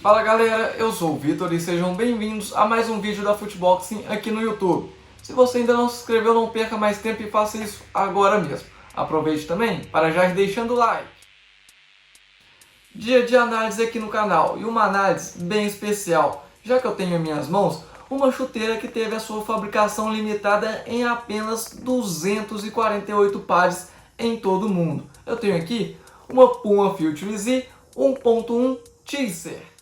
Fala galera, eu sou o Vitor e sejam bem-vindos a mais um vídeo da Futeboxing aqui no YouTube. Se você ainda não se inscreveu, não perca mais tempo e faça isso agora mesmo. Aproveite também para já ir deixando o like. Dia de análise aqui no canal e uma análise bem especial, já que eu tenho em minhas mãos uma chuteira que teve a sua fabricação limitada em apenas 248 pares em todo o mundo. Eu tenho aqui uma Puma Future Z 1.1 Chaser.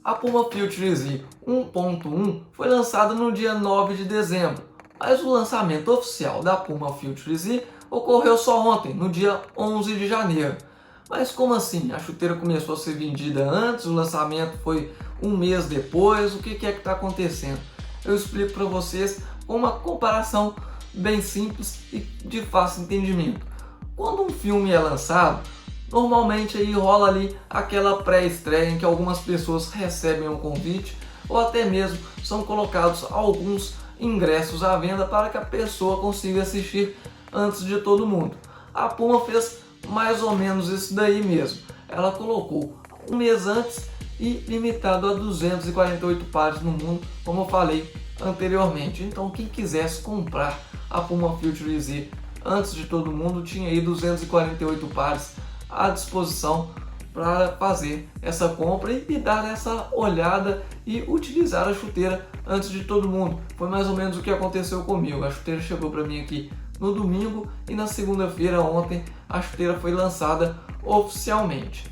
A Puma Future Z 1.1 foi lançada no dia 9 de dezembro, mas o lançamento oficial da Puma Future Z ocorreu só ontem, no dia 11 de janeiro. Mas como assim? A chuteira começou a ser vendida antes, o lançamento foi um mês depois, o que é que está acontecendo? Eu explico para vocês com uma comparação bem simples e de fácil entendimento. Quando um filme é lançado, normalmente aí rola ali aquela pré-estreia em que algumas pessoas recebem um convite ou até mesmo são colocados alguns ingressos à venda para que a pessoa consiga assistir antes de todo mundo. A Puma fez mais ou menos isso daí mesmo. Ela colocou um mês antes e limitado a 248 pares no mundo, como eu falei anteriormente. Então quem quisesse comprar a Puma Future Z antes de todo mundo tinha aí 248 pares à disposição para fazer essa compra e dar essa olhada e utilizar a chuteira antes de todo mundo. Foi mais ou menos o que aconteceu comigo. A chuteira chegou para mim aqui no domingo e na segunda-feira, ontem, a chuteira foi lançada oficialmente.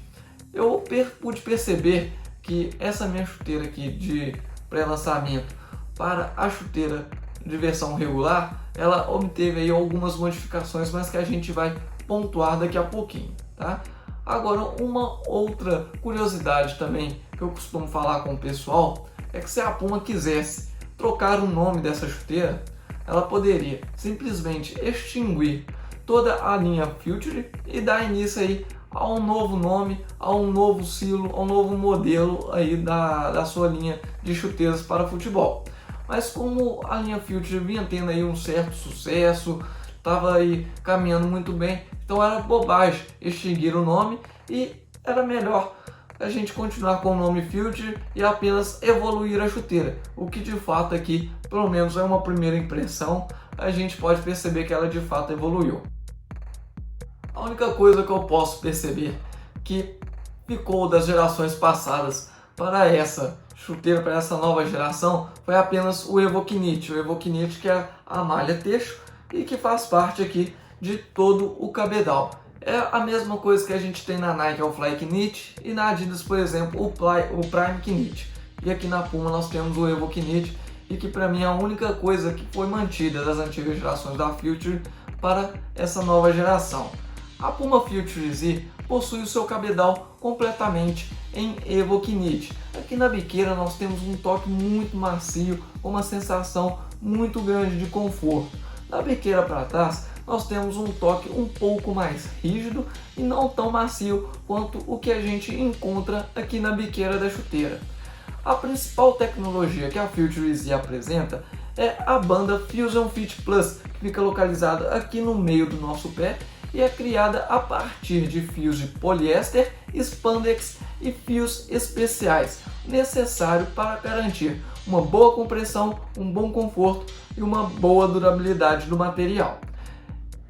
Eu pude perceber que essa minha chuteira aqui de pré-lançamento para a chuteira de versão regular, ela obteve aí algumas modificações, mas que a gente vai pontuar daqui a pouquinho, tá? Agora, uma outra curiosidade também que eu costumo falar com o pessoal é que se a Puma quisesse trocar o nome dessa chuteira, ela poderia simplesmente extinguir toda a linha Future e dar início aí a um novo nome, a um novo silo, a um novo modelo aí da sua linha de chuteiras para futebol. Mas como a linha Future vinha tendo aí um certo sucesso, estava aí caminhando muito bem, então era bobagem extinguir o nome e era melhor a gente continuar com o nome Future e apenas evoluir a chuteira. O que de fato aqui, pelo menos é uma primeira impressão, a gente pode perceber que ela de fato evoluiu. A única coisa que eu posso perceber que ficou das gerações passadas para essa chuteira, para essa nova geração, foi apenas o Evo Knit. O Evo Knit, que é a malha têxtil e que faz parte aqui de todo o cabedal. É a mesma coisa que a gente tem na Nike, é o Fly Knit, e na Adidas, por exemplo, o Prime Knit. E aqui na Puma nós temos o Evo Knit, e que para mim é a única coisa que foi mantida das antigas gerações da Future para essa nova geração. A Puma Future Z possui o seu cabedal completamente em Evo Knit. Aqui na biqueira nós temos um toque muito macio, com uma sensação muito grande de conforto. Da biqueira para trás nós temos um toque um pouco mais rígido e não tão macio quanto o que a gente encontra aqui na biqueira da chuteira. A principal tecnologia que a Future Z apresenta é a banda Fusion Fit Plus, que fica localizada aqui no meio do nosso pé e é criada a partir de fios de poliéster, spandex e fios especiais, necessário para garantir uma boa compressão, um bom conforto e uma boa durabilidade do material.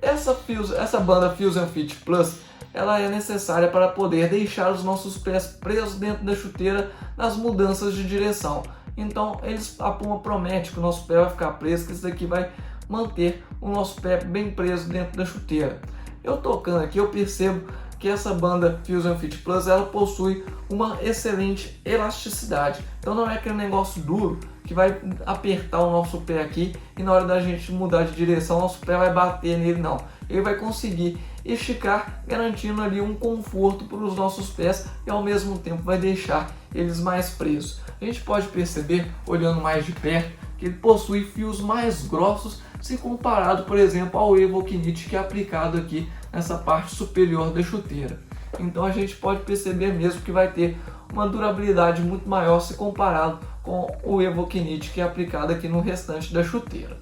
Essa banda Fusion Fit Plus, ela é necessária para poder deixar os nossos pés presos dentro da chuteira nas mudanças de direção. Então a Puma promete que o nosso pé vai ficar preso, que isso daqui vai manter o nosso pé bem preso dentro da chuteira. Eu tocando aqui, eu percebo que essa banda Fusion Fit Plus, ela possui uma excelente elasticidade. Então não é aquele negócio duro que vai apertar o nosso pé aqui e na hora da gente mudar de direção, nosso pé vai bater nele, não. Ele vai conseguir esticar, garantindo ali um conforto para os nossos pés e ao mesmo tempo vai deixar eles mais presos. A gente pode perceber, olhando mais de perto, que ele possui fios mais grossos se comparado, por exemplo, ao Evo Knit, que é aplicado aqui nessa parte superior da chuteira. Então a gente pode perceber mesmo que vai ter uma durabilidade muito maior se comparado com o Evokinite que é aplicado aqui no restante da chuteira.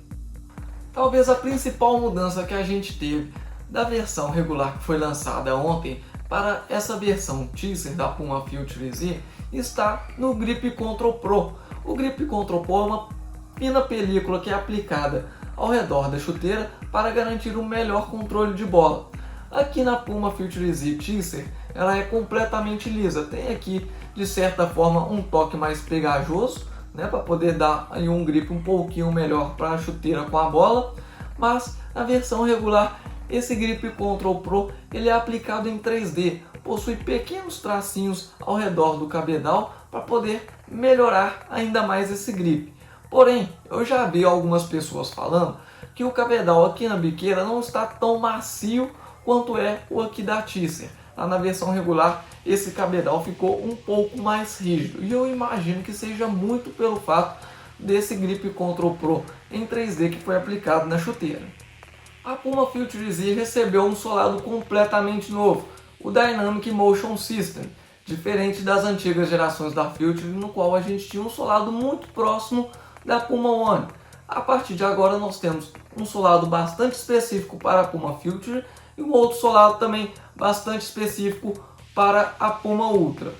Talvez a principal mudança que a gente teve da versão regular que foi lançada ontem para essa versão Teaser da Puma Future Z está no Grip Control Pro. O Grip Control Pro é uma fina película que é aplicada ao redor da chuteira para garantir um melhor controle de bola. Aqui na Puma Future Z Teaser ela é completamente lisa, tem aqui de certa forma um toque mais pegajoso, né, para poder dar aí um grip um pouquinho melhor para a chuteira com a bola, mas na versão regular esse Grip Control Pro ele é aplicado em 3D, possui pequenos tracinhos ao redor do cabedal para poder melhorar ainda mais esse grip. Porém, eu já vi algumas pessoas falando que o cabedal aqui na biqueira não está tão macio quanto é o aqui da Teaser. Lá na versão regular esse cabedal ficou um pouco mais rígido e eu imagino que seja muito pelo fato desse Grip Control Pro em 3D que foi aplicado na chuteira. A Puma Future Z recebeu um solado completamente novo, o Dynamic Motion System, diferente das antigas gerações da Future, no qual a gente tinha um solado muito próximo da Puma One. A partir de agora nós temos um solado bastante específico para a Puma Future e um outro solado também bastante específico para a Puma Ultra.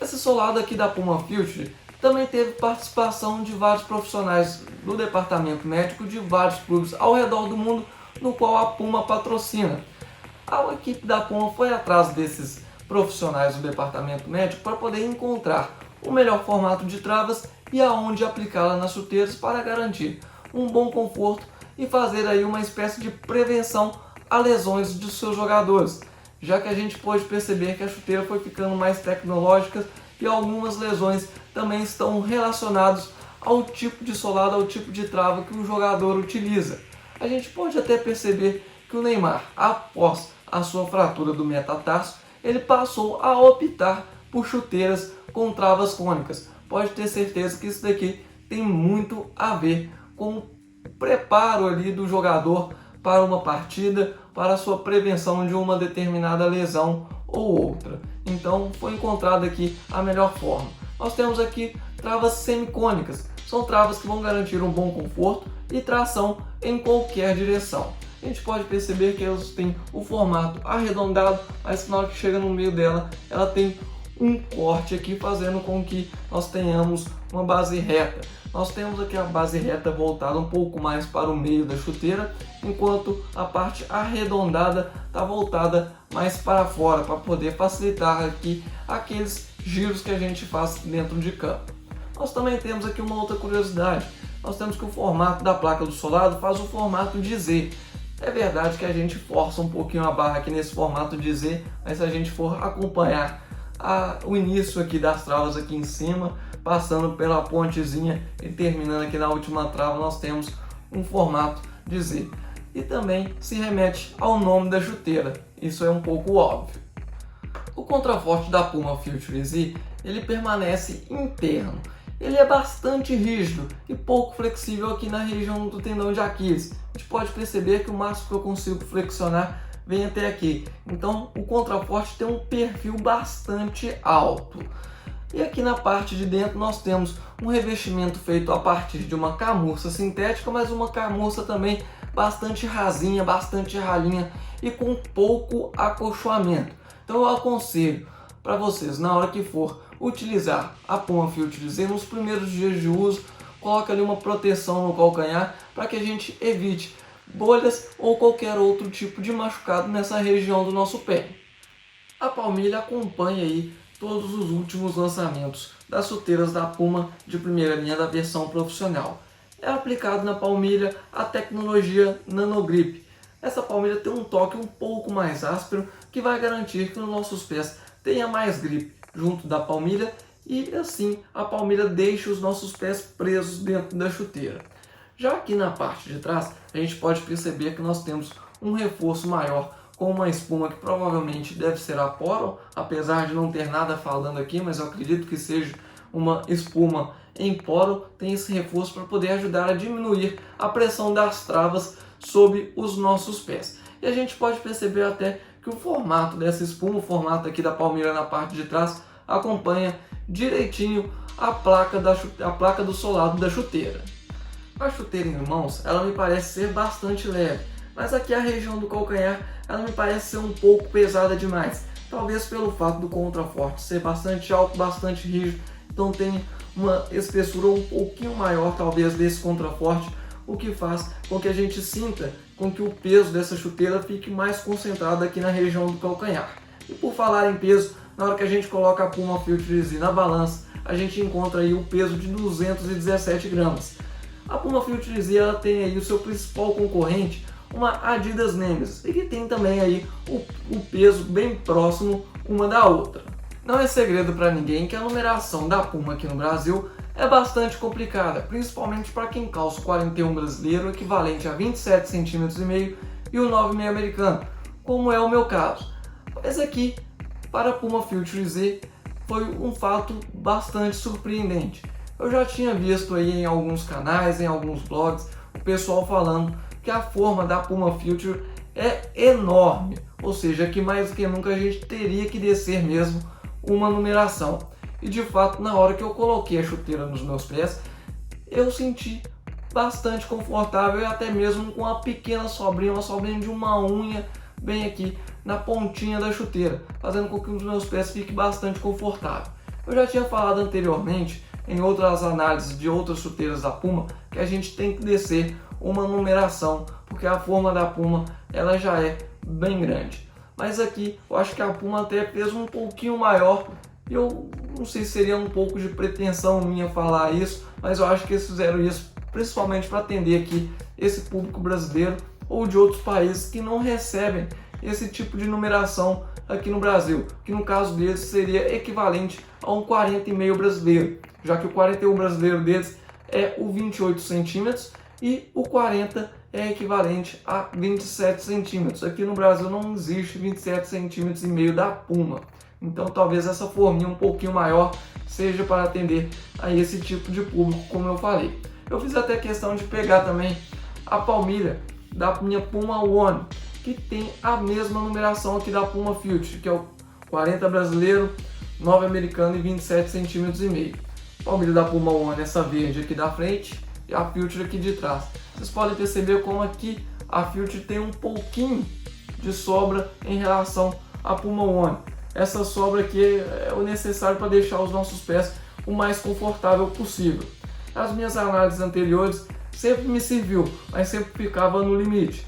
Esse solado aqui da Puma Future também teve participação de vários profissionais do departamento médico de vários clubes ao redor do mundo, no qual a Puma patrocina. A equipe da Puma foi atrás desses profissionais do departamento médico para poder encontrar o melhor formato de travas e aonde aplicá-la nas chuteiras para garantir um bom conforto e fazer aí uma espécie de prevenção a lesões dos seus jogadores, já que a gente pode perceber que a chuteira foi ficando mais tecnológica e algumas lesões também estão relacionadas ao tipo de solado, ao tipo de trava que o jogador utiliza. A gente pode até perceber que o Neymar, após a sua fratura do metatarso, ele passou a optar por chuteiras com travas cônicas. Pode ter certeza que isso daqui tem muito a ver com o preparo ali do jogador para uma partida, para a sua prevenção de uma determinada lesão ou outra. Então foi encontrada aqui a melhor forma. Nós temos aqui travas semicônicas, são travas que vão garantir um bom conforto e tração em qualquer direção. A gente pode perceber que elas têm o formato arredondado, mas na hora que chega no meio dela, ela tem um corte aqui, fazendo com que nós tenhamos uma base reta. Nós temos aqui a base reta voltada um pouco mais para o meio da chuteira, enquanto a parte arredondada está voltada mais para fora, para poder facilitar aqui aqueles giros que a gente faz dentro de campo. Nós também temos aqui uma outra curiosidade. Nós temos que o formato da placa do solado faz o formato de Z. É verdade que a gente força um pouquinho a barra aqui nesse formato de Z, mas se a gente for acompanhar o início aqui das travas aqui em cima, passando pela pontezinha e terminando aqui na última trava, nós temos um formato de Z. E também se remete ao nome da chuteira, isso é um pouco óbvio. O contraforte da Puma Future Z, ele permanece interno. Ele é bastante rígido e pouco flexível aqui na região do tendão de Aquiles. A gente pode perceber que o máximo que eu consigo flexionar vem até aqui. Então o contraforte tem um perfil bastante alto. E aqui na parte de dentro nós temos um revestimento feito a partir de uma camurça sintética, mas uma camurça também bastante rasinha, bastante ralinha e com pouco acolchoamento. Então eu aconselho para vocês, na hora que for utilizar a Puma Future Z, nos primeiros dias de uso, coloque ali uma proteção no calcanhar para que a gente evite bolhas ou qualquer outro tipo de machucado nessa região do nosso pé. A palmilha acompanha aí todos os últimos lançamentos das chuteiras da Puma de primeira linha da versão profissional. É aplicado na palmilha a tecnologia Nanogrip. Essa palmilha tem um toque um pouco mais áspero que vai garantir que os nossos pés tenham mais grip junto da palmilha e assim a palmilha deixe os nossos pés presos dentro da chuteira. Já aqui na parte de trás a gente pode perceber que nós temos um reforço maior com uma espuma que provavelmente deve ser a Poro, apesar de não ter nada falando aqui, mas eu acredito que seja uma espuma em poro, tem esse reforço para poder ajudar a diminuir a pressão das travas sobre os nossos pés. E a gente pode perceber até que o formato dessa espuma, o formato aqui da palmilha na parte de trás, acompanha direitinho a placa do solado da chuteira. A chuteira em mãos, ela me parece ser bastante leve, mas aqui a região do calcanhar, ela me parece ser um pouco pesada demais. Talvez pelo fato do contraforte ser bastante alto, bastante rígido, então tem uma espessura um pouquinho maior talvez desse contraforte, o que faz com que a gente sinta com que o peso dessa chuteira fique mais concentrado aqui na região do calcanhar. E por falar em peso, na hora que a gente coloca a Puma Future Z na balança, a gente encontra aí o peso de 217 gramas. A Puma Future Z ela tem aí o seu principal concorrente, uma Adidas Nemesis, e que tem também aí o peso bem próximo uma da outra. Não é segredo para ninguém que a numeração da Puma aqui no Brasil é bastante complicada, principalmente para quem calça o 41 brasileiro, equivalente a 27,5 cm, e o 9,5 americano, como é o meu caso. Mas aqui, para a Puma Future Z, foi um fato bastante surpreendente. Eu já tinha visto aí em alguns canais, em alguns blogs, o pessoal falando que a forma da Puma Future é enorme, ou seja, que mais do que nunca a gente teria que descer mesmo uma numeração. E de fato, na hora que eu coloquei a chuteira nos meus pés, eu senti bastante confortável e até mesmo com uma pequena sobrinha, uma sobrinha de uma unha bem aqui na pontinha da chuteira, fazendo com que os meus pés fiquem bastante confortáveis. Eu já tinha falado anteriormente, em outras análises de outras chuteiras da Puma, que a gente tem que descer uma numeração, porque a forma da Puma ela já é bem grande. Mas aqui eu acho que a Puma até fez um pouquinho maior. Eu não sei se seria um pouco de pretensão minha falar isso, mas eu acho que eles fizeram isso principalmente para atender aqui esse público brasileiro ou de outros países que não recebem esse tipo de numeração aqui no Brasil, que no caso deles seria equivalente a um 40,5 brasileiro, já que o 41 brasileiro deles é o 28 centímetros e o 40 é equivalente a 27 centímetros. Aqui no Brasil não existe 27 centímetros e meio da Puma. Então talvez essa forminha um pouquinho maior seja para atender a esse tipo de público, como eu falei. Eu fiz até questão de pegar também a palmilha da minha Puma One, que tem a mesma numeração aqui da Puma Future, que é o 40 brasileiro, 9 americano e 27 centímetros e meio. Palmilha da Puma One, essa verde aqui da frente e a Future aqui de trás. Vocês podem perceber como aqui a Future tem um pouquinho de sobra em relação à Puma One. Essa sobra aqui é o necessário para deixar os nossos pés o mais confortável possível. As minhas análises anteriores sempre me serviu, mas sempre ficava no limite.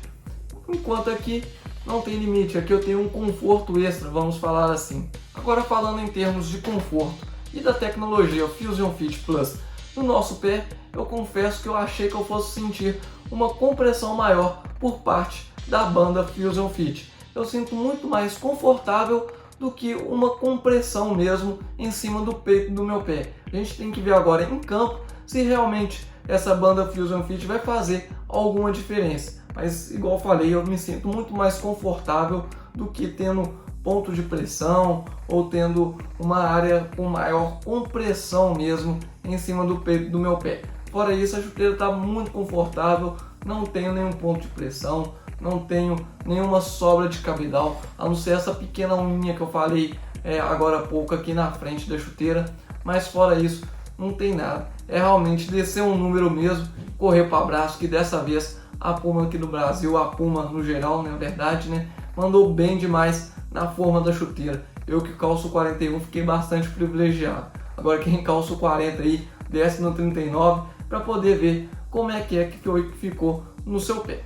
Enquanto aqui não tem limite, aqui eu tenho um conforto extra, vamos falar assim. Agora falando em termos de conforto e da tecnologia Fusion Fit Plus no nosso pé, eu confesso que eu achei que eu fosse sentir uma compressão maior por parte da banda Fusion Fit. Eu sinto muito mais confortável do que uma compressão mesmo em cima do peito do meu pé. A gente tem que ver agora em campo se realmente essa banda Fusion Fit vai fazer alguma diferença. Mas igual eu falei, eu me sinto muito mais confortável do que tendo ponto de pressão ou tendo uma área com maior compressão mesmo em cima do peito do meu pé. Fora isso, a chuteira está muito confortável, não tenho nenhum ponto de pressão, não tenho nenhuma sobra de cabedal, a não ser essa pequena unha que eu falei agora há pouco aqui na frente da chuteira, mas fora isso não tem nada. É realmente descer um número mesmo, correr para abraço, que dessa vez a Puma aqui do Brasil, a Puma no geral, na verdade, né, mandou bem demais na forma da chuteira. Eu que calço 41 fiquei bastante privilegiado. Agora quem calça o 40 aí, desce no 39 para poder ver como é que ficou no seu pé.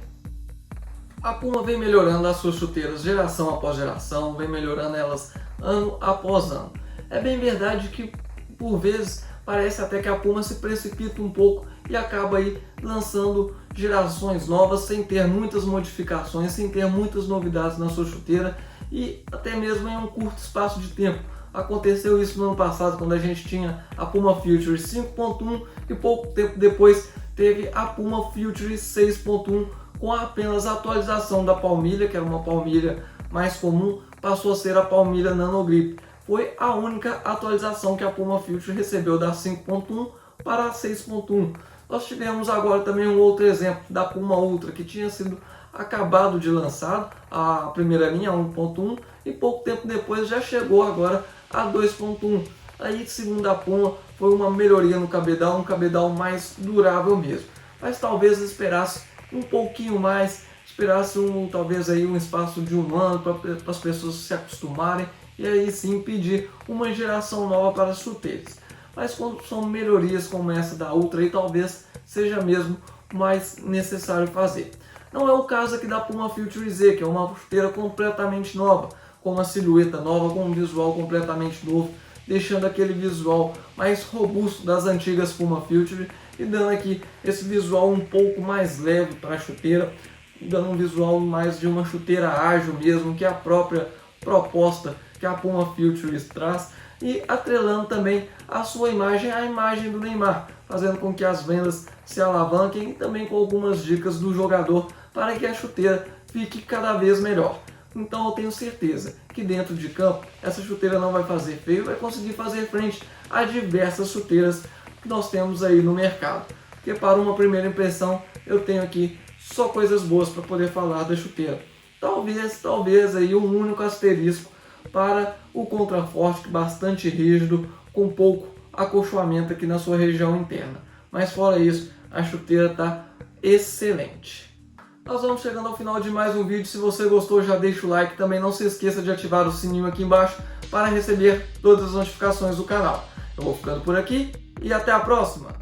A Puma vem melhorando as suas chuteiras geração após geração, vem melhorando elas ano após ano. É bem verdade que por vezes parece até que a Puma se precipita um pouco e acaba aí lançando gerações novas sem ter muitas modificações, sem ter muitas novidades na sua chuteira e até mesmo em um curto espaço de tempo. Aconteceu isso no ano passado quando a gente tinha a Puma Future 5.1 e pouco tempo depois teve a Puma Future 6.1 com apenas a atualização da palmilha, que era uma palmilha mais comum, passou a ser a palmilha Nano Grip. Foi a única atualização que a Puma Future recebeu da 5.1 para a 6.1. Nós tivemos agora também um outro exemplo da Puma Ultra, que tinha sido acabado de lançado, a primeira linha 1.1, e pouco tempo depois já chegou agora a 2.1. Aí, segundo a Puma, foi uma melhoria no cabedal, um cabedal mais durável mesmo. Mas talvez esperasse um pouquinho mais, esperasse talvez aí um espaço de um ano para as pessoas se acostumarem e aí sim pedir uma geração nova para as chuteiras. Mas quando são melhorias como essa da Ultra, aí talvez seja mesmo mais necessário fazer. Não é o caso aqui da Puma Future Z, que é uma chuteira completamente nova, com uma silhueta nova, com um visual completamente novo, deixando aquele visual mais robusto das antigas Puma Future e dando aqui esse visual um pouco mais leve para a chuteira, dando um visual mais de uma chuteira ágil mesmo, que é a própria proposta que a Puma Future traz, e atrelando também a sua imagem à imagem do Neymar, fazendo com que as vendas se alavanquem e também com algumas dicas do jogador para que a chuteira fique cada vez melhor. Então eu tenho certeza que dentro de campo essa chuteira não vai fazer feio, vai conseguir fazer frente a diversas chuteiras que nós temos aí no mercado. Porque para uma primeira impressão eu tenho aqui só coisas boas para poder falar da chuteira. Talvez aí um único asterisco para o contraforte, bastante rígido, com pouco acolchoamento aqui na sua região interna. Mas fora isso, a chuteira está excelente. Nós vamos chegando ao final de mais um vídeo. Se você gostou, já deixa o like. Também não se esqueça de ativar o sininho aqui embaixo para receber todas as notificações do canal. Eu vou ficando por aqui e até a próxima!